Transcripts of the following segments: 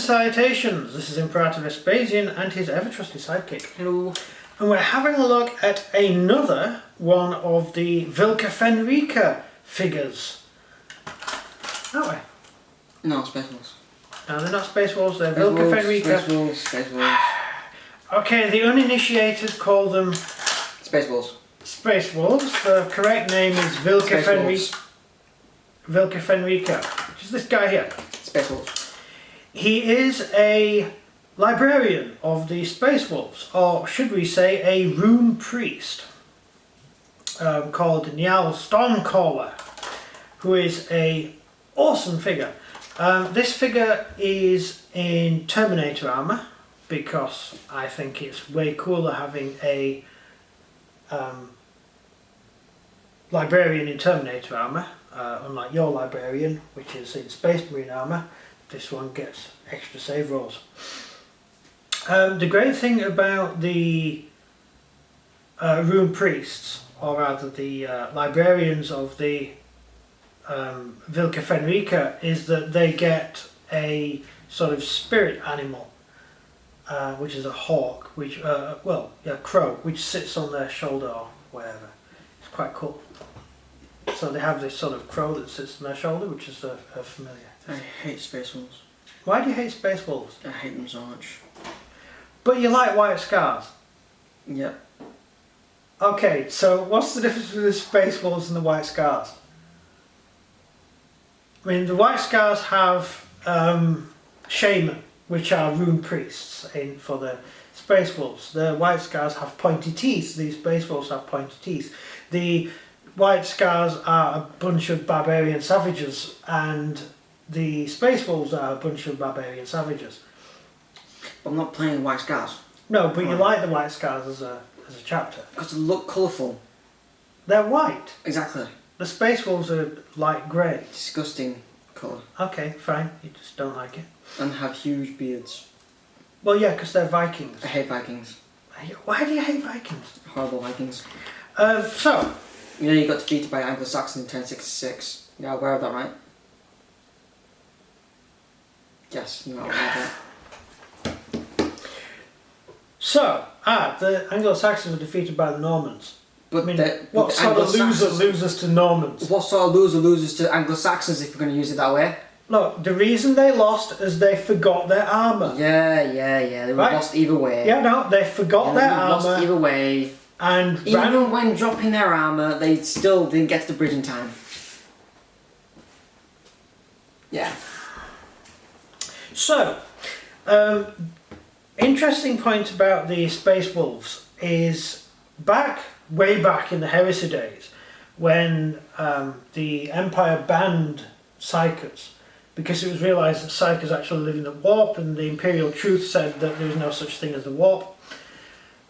salutations, this is Imperator Vespasian and his ever-trusty sidekick. Hello. And we're having a look at another one of the Vilka Fenrica figures. Aren't we? No, Space Wolves. No, they're not Space Wolves, they're Vilka Fenrica. Space Wolves, Space Wolves. Okay, the uninitiated call them... Space Wolves. Space Wolves. The correct name is Vilka Fenrica. Vilka Fenrica, which is this guy here. Space Wolves. He is a librarian of the Space Wolves, or should we say a Rune priest, called Njal Stormcaller, who is a awesome figure. This figure is in Terminator armour, because I think it's way cooler having a librarian in Terminator armour, unlike your librarian, which is in Space Marine armour. This one gets extra save rolls. The great thing about the Rune priests, or rather the librarians of the Vilka Fenrica, is that they get a sort of spirit animal, which is a hawk, which crow, which sits on their shoulder or wherever. It's quite cool. So they have this sort of crow that sits on their shoulder, which is familiar. I hate Space Wolves. Why do you hate Space Wolves? I hate them so much. But you like White Scars. Yep. Okay, so what's the difference between the Space Wolves and the White Scars? I mean, the White Scars have shaman, which are Rune priests for the Space Wolves. The White Scars have pointy teeth. The Space Wolves have pointy teeth. The White Scars are a bunch of barbarian savages, and the Space Wolves are a bunch of barbarian savages. But I'm not playing White Scars. No, but you like the White Scars as a chapter. Because they look colourful. They're white. Exactly. The Space Wolves are light grey. Disgusting colour. Okay, fine. You just don't like it. And have huge beards. Well, yeah, because they're Vikings. I hate Vikings. Why do you hate Vikings? Horrible Vikings. So... You know you got defeated by Anglo-Saxons in 1066. You're aware of that, right? Yes, you're not aware of that. So, the Anglo-Saxons were defeated by the Normans. But I mean, what sort of loser loses to Normans? What sort of loser loses to Anglo-Saxons, if we're going to use it that way? Look, the reason they lost is they forgot their armour. Yeah. They were lost either way. Yeah, no, they forgot their armour. Lost either way. And even when dropping their armour, they still didn't get to the bridge in time. Yeah. So, interesting point about the Space Wolves is way back in the Heresy days, when the Empire banned Psychers, because it was realised that Psychers actually live in the warp, and the Imperial Truth said that there was no such thing as the warp,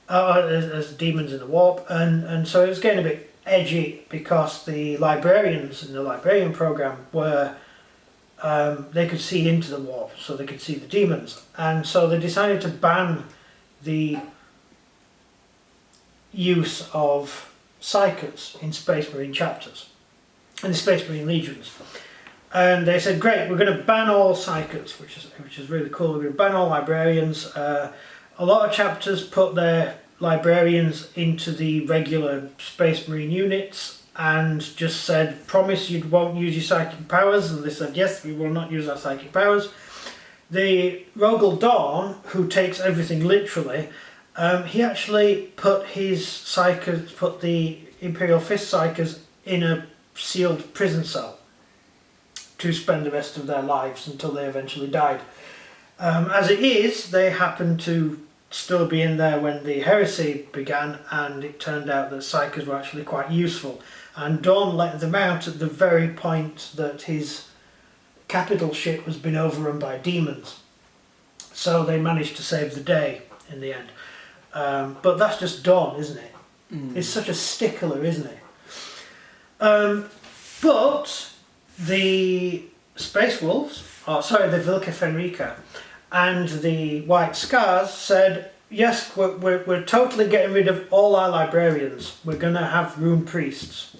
as demons in the warp, and so it was getting a bit edgy, because the librarians in the librarian program were they could see into the warp, so they could see the demons, and so they decided to ban the use of Psychers in Space Marine chapters, in the Space Marine legions. And they said, great, we're going to ban all Psychers, which is really cool. We're going to ban all librarians. A lot of chapters put their librarians into the regular Space Marine units and just said, promise you won't use your psychic powers. And they said, yes, we will not use our psychic powers. The Rogel Dawn, who takes everything literally, he actually put the Imperial Fist Psychers in a sealed prison cell to spend the rest of their lives until they eventually died. As it is, they happened to still be in there when the heresy began, and it turned out that Psychers were actually quite useful. And Dawn let them out at the very point that his capital ship was being overrun by demons. So they managed to save the day in the end. But that's just Dawn, isn't it? Mm. It's such a stickler, isn't it? But the Space Wolves, the Vilka Fenrica, and the White Scars said, yes, we're totally getting rid of all our librarians. We're going to have Rune priests.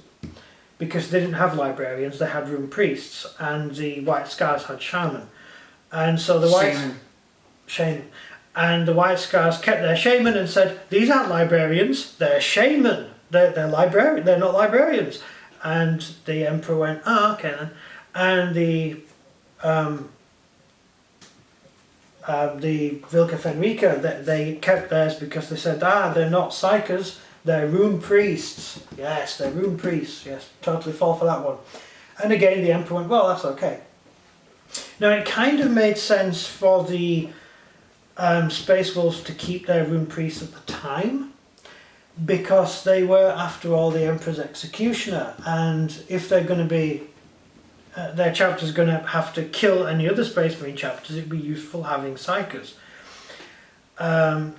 Because they didn't have librarians, they had Rune priests, and the White Scars had shaman. And so the shaman. And the White Scars kept their shaman and said, these aren't librarians, they're shaman. They're librarian. They're not librarians. And the Emperor went, oh, okay then. And the Vilca Fenrica, they kept theirs because they said, they're not psychers, they're rune priests. Yes, they're rune priests. Yes, totally fall for that one. And again, the Emperor went, well, that's okay. Now, it kind of made sense for the Space Wolves to keep their rune priests at the time, because they were, after all, the Emperor's executioner, and if they're going to be, their chapter's going to have to kill any other Space Marine chapters, it'd be useful having psychers.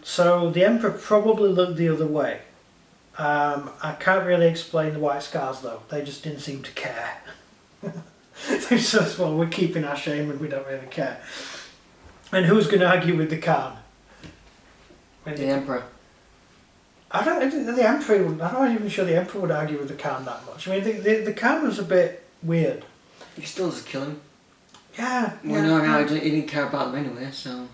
So the Emperor probably looked the other way. I can't really explain the White Scars though, they just didn't seem to care. They just, well, we're keeping our shaman, we don't really care. And who's going to argue with the Khan? The Emperor. I'm not even sure the Emperor would argue with the Khan that much. I mean, the Khan was a bit weird. You can still just kill him. Yeah. Well, no, he didn't care about them anyway, so...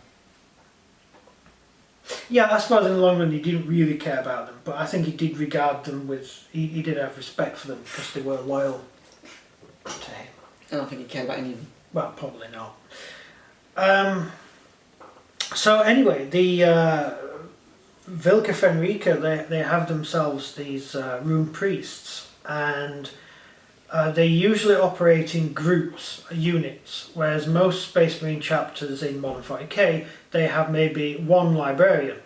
Yeah, I suppose in the long run he didn't really care about them, but I think he did regard them with... He did have respect for them because they were loyal to him. I don't think he cared about any of them. Well, probably not. So anyway, the Vilca Fenrica, they have themselves these rune priests, and they usually operate in groups, units, whereas most Space Marine chapters in Modern 40k, they have maybe one librarian,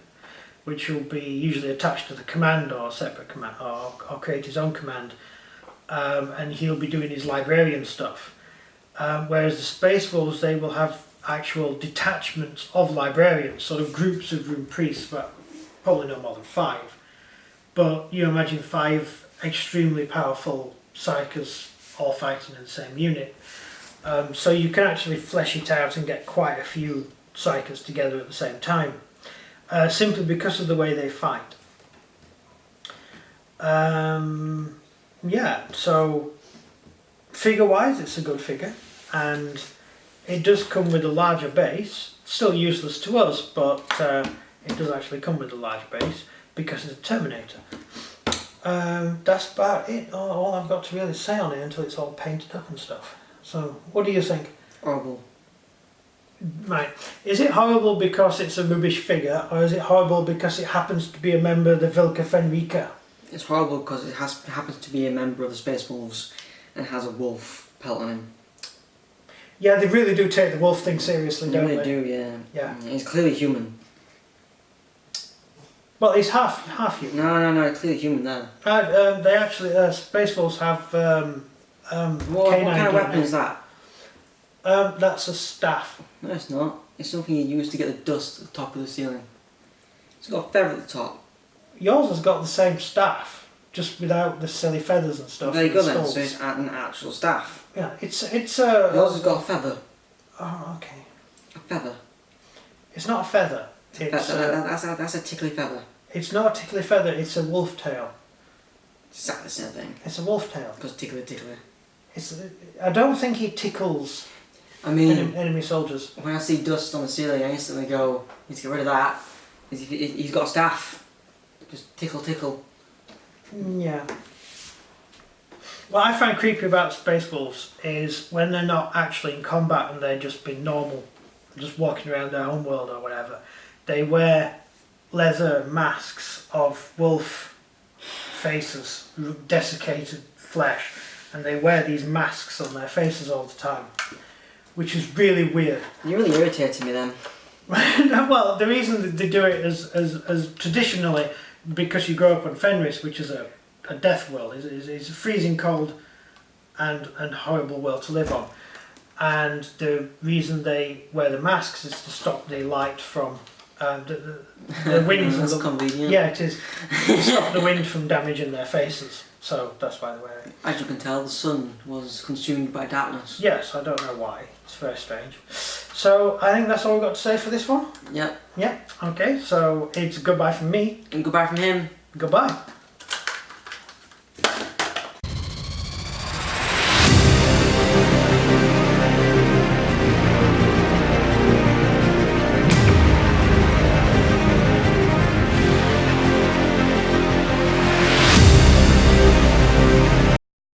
which will be usually attached to the command or separate command, or create his own command, and he'll be doing his librarian stuff. Whereas the Space Wolves, they will have actual detachments of librarians, sort of groups of rune priests, but probably no more than 5. But you imagine 5 extremely powerful psychers all fighting in the same unit. So you can actually flesh it out and get quite a few psychers together at the same time, simply because of the way they fight. Yeah, so figure-wise it's a good figure, and it does come with a larger base, still useless to us, but it does actually come with a large base because it's a Terminator. That's about it, all I've got to really say on it until it's all painted up and stuff. So, what do you think? Horrible. Right, is it horrible because it's a rubbish figure, or is it horrible because it happens to be a member of the Vilca Fenrica? It's horrible because it happens to be a member of the Space Wolves and has a wolf pelt on him. Yeah, they really do take the wolf thing seriously, don't they? They really do, yeah. Yeah. He's clearly human. Well, he's half human. No, clearly human there. They actually, Space Wolves have What kind of weapon is that? That's a staff. No, it's not. It's something you use to get the dust at the top of the ceiling. It's got a feather at the top. Yours has got the same staff, just without the silly feathers and stuff. There you go then, so it's an actual staff. Yeah, it's a... Yours has got a feather. Oh, okay. A feather. It's not a feather. It's that's a tickly feather. It's not a tickly feather, it's a wolf tail. It's exactly the same thing. It's a wolf tail. Because tickly. I don't think he tickles enemy soldiers. When I see dust on the ceiling, I instantly go, need to get rid of that. He's got a staff. Just tickle. Yeah. What I find creepy about Space Wolves is when they're not actually in combat and they're just being normal, just walking around their home world or whatever, they wear leather masks of wolf faces, desiccated flesh, and they wear these masks on their faces all the time, which is really weird. You're really irritating me then. Well, the reason that they do it is traditionally because you grow up on Fenris, which is a death world, is a freezing cold and horrible world to live on. And the reason they wear the masks is to stop the light from the wind. That's convenient. Yeah, it is. To stop the wind from damaging their faces. So that's why they wear it. As you can tell, the sun was consumed by darkness. Yes, I don't know why. It's very strange. So I think that's all we've got to say for this one. Yep. Yeah. Okay. So it's goodbye from me. And goodbye from him. Goodbye.